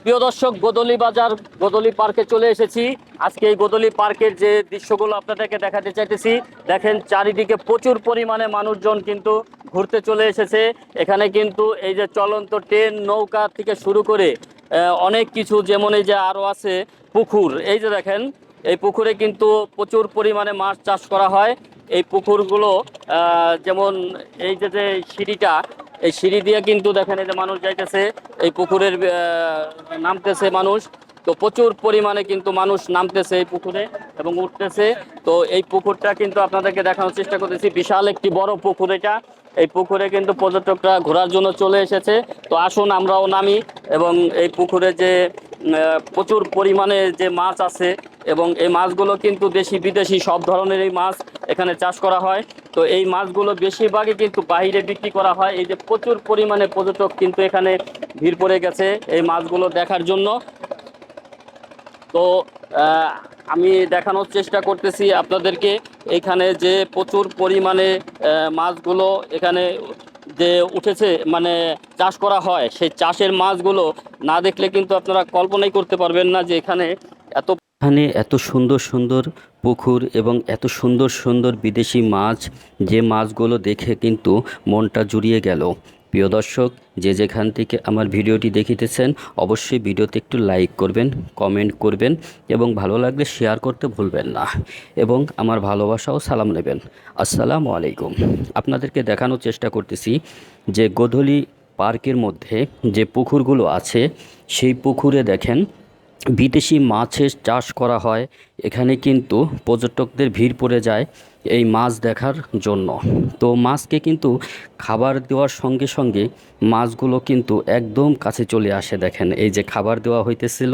প্রিয় দর্শক, গোদলি বাজার গোদলি পার্কে চলে এসেছি। আজকে এই গোদলি পার্কের যে দৃশ্যগুলো আপনাদেরকে দেখাতে চাইতেছি, দেখেন চারিদিকে প্রচুর পরিমাণে মানুষজন কিন্তু ঘুরতে চলে এসেছে। এখানে কিন্তু এই যে চলন্ত ট্রেন, নৌকা থেকে শুরু করে অনেক কিছু, যেমন এই যে আরও আছে পুকুর। এই যে দেখেন, এই পুকুরে কিন্তু প্রচুর পরিমাণে মাছ চাষ করা হয়। এই পুকুরগুলো যেমন এই যে যে সিঁড়িটা, এই সিঁড়ি দিয়ে কিন্তু দেখেন এই যে মানুষ যাইতেছে, এই পুকুরের নামতেছে মানুষ। তো প্রচুর পরিমাণে কিন্তু মানুষ নামতেছে এই পুকুরে এবং উঠতেছে। তো এই পুকুরটা কিন্তু আপনাদেরকে দেখানোর চেষ্টা করতেছি, বিশাল একটি বড় পুকুর এটা। এই পুকুরে কিন্তু পর্যটকরা ঘোরার জন্য চলে এসেছে। তো আসুন আমরাও নামি এবং এই পুকুরে যে প্রচুর পরিমাণে যে মাছ আছে, এবং এই মাছগুলো কিন্তু দেশি বিদেশি সব ধরনের এই মাছ এখানে চাষ করা হয়। তো এই মাছগুলো বেশিরভাগই কিন্তু বাইরে বিক্রি করা হয়। এই যে প্রচুর পরিমাণে পর্যটক কিন্তু এখানে ভিড় পড়ে গেছে এই মাছগুলো দেখার জন্য। তো আমি দেখানোর চেষ্টা করতেছি আপনাদেরকে এখানে যে প্রচুর পরিমাণে মাছগুলো এখানে যে উঠেছে, মানে চাষ করা হয়, সেই চাষের মাছগুলো না দেখলে কিন্তু আপনারা কল্পনাই করতে পারবেন না যে এত সুন্দর সুন্দর পুকুর এবং এত সুন্দর সুন্দর বিদেশি মাছ, যে মাছগুলো দেখে কিন্তু মনটা জুড়িয়ে গেল। প্রিয় দর্শক, যে যেখান থেকে আমার ভিডিওটি দেখিতেছেন, অবশ্যই ভিডিওতে একটু লাইক করবেন, কমেন্ট করবেন এবং ভালো লাগলে শেয়ার করতে ভুলবেন না, এবং আমার ভালোবাসা ও সালাম নেবেন। আসসালামু আলাইকুম। আপনাদেরকে দেখানোর চেষ্টা করতেছি যে গোধূলি পার্কের মধ্যে যে পুকুরগুলো আছে, সেই পুকুরে দেখেন বিদেশি মাছের চাষ করা হয়। এখানে কিন্তু পর্যটকদের ভিড় পড়ে যায় এই মাছ দেখার জন্য। তো মাছকে কিন্তু খাবার দেওয়ার সঙ্গে সঙ্গে মাছগুলো কিন্তু একদম কাছে চলে আসে। দেখেন এই যে খাবার দেওয়া হইতেছিল,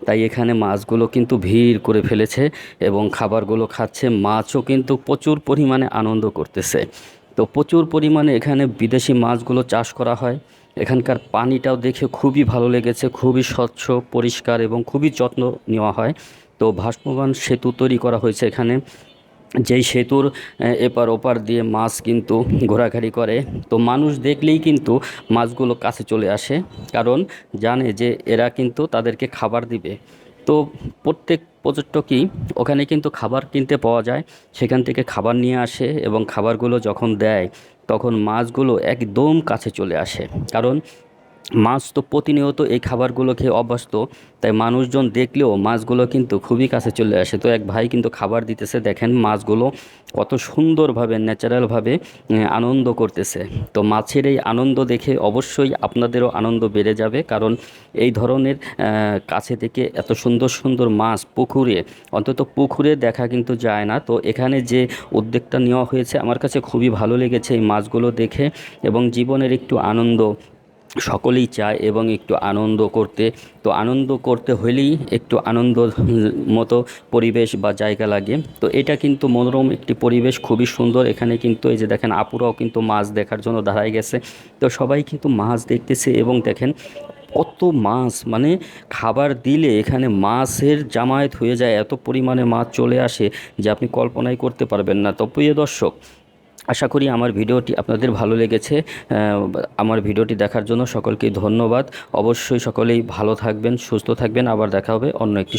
তাই এখানে মাছগুলো কিন্তু ভিড় করে ফেলেছে এবং খাবারগুলো খাচ্ছে। মাছও কিন্তু প্রচুর পরিমাণে আনন্দ করতেছে। তো প্রচুর পরিমাণে এখানে বিদেশি মাছগুলো চাষ করা হয়। এখানকার পানিটাও দেখে খুবই ভালো লেগেছে, খুবই স্বচ্ছ, পরিষ্কার এবং খুবই যত্ন নেওয়া হয়। তো ভাসমান সেতু তৈরি করা হয়েছে এখানে, যেই সেতুর এপার ওপার দিয়ে মাছ কিন্তু ঘোরাঘুরি করে। তো মানুষ দেখলেই কিন্তু মাছগুলো কাছে চলে আসে, কারণ জানে যে এরা কিন্তু তাদেরকে খাবার দিবে। তো প্রত্যেক পর্যটকই ওখানে কিন্তু খাবার কিনতে পাওয়া যায়, সেখান থেকে খাবার নিয়ে আসে এবং খাবারগুলো যখন দেয় তখন মাছগুলো একদম কাছে চলে আসে। কারণ মাছ তো প্রতিনিয়ত এই খাবারগুলো খেয়ে অভ্যস্ত, তাই মানুষজন দেখলেও মাছগুলো কিন্তু খুবই কাছে চলে আসে। তো এক ভাই কিন্তু খাবার দিতেছে, দেখেন মাছগুলো কত সুন্দরভাবে ন্যাচারালভাবে আনন্দ করতেছে। তো মাছের এই আনন্দ দেখে অবশ্যই আপনাদেরও আনন্দ বেড়ে যাবে, কারণ এই ধরনের কাছে থেকে এত সুন্দর সুন্দর মাছ পুকুরে, অন্তত পুকুরে দেখা কিন্তু যায় না। তো এখানে যে উদ্যোগটা নেওয়া হয়েছে আমার কাছে খুবই ভালো লেগেছে এই মাছগুলো দেখে। এবং জীবনের একটু আনন্দ সকলেই চায় এবং একটু আনন্দ করতে, তো আনন্দ করতে হলেই একটু আনন্দ মতো পরিবেশ বা জায়গা লাগে। তো এটা কিন্তু মনোরম একটি পরিবেশ, খুবই সুন্দর। এখানে কিন্তু এই যে দেখেন আপুরাও কিন্তু মাছ দেখার জন্য দাঁড়ায় গেছে। তো সবাই কিন্তু মাছ দেখতেছে এবং দেখেন কত মাছ, মানে খাবার দিলে এখানে মাছের জামায়াত হয়ে যায়, এত পরিমাণে মাছ চলে আসে যে আপনি কল্পনাই করতে পারবেন না। তো প্রিয় দর্শক, আশা করি আমার ভিডিওটি আপনাদের ভালো লেগেছে। আমার ভিডিওটি দেখার জন্য সকলকে ধন্যবাদ। অবশ্যই সকলেই ভালো থাকবেন, সুস্থ থাকবেন। আবার দেখা হবে অন্য একটি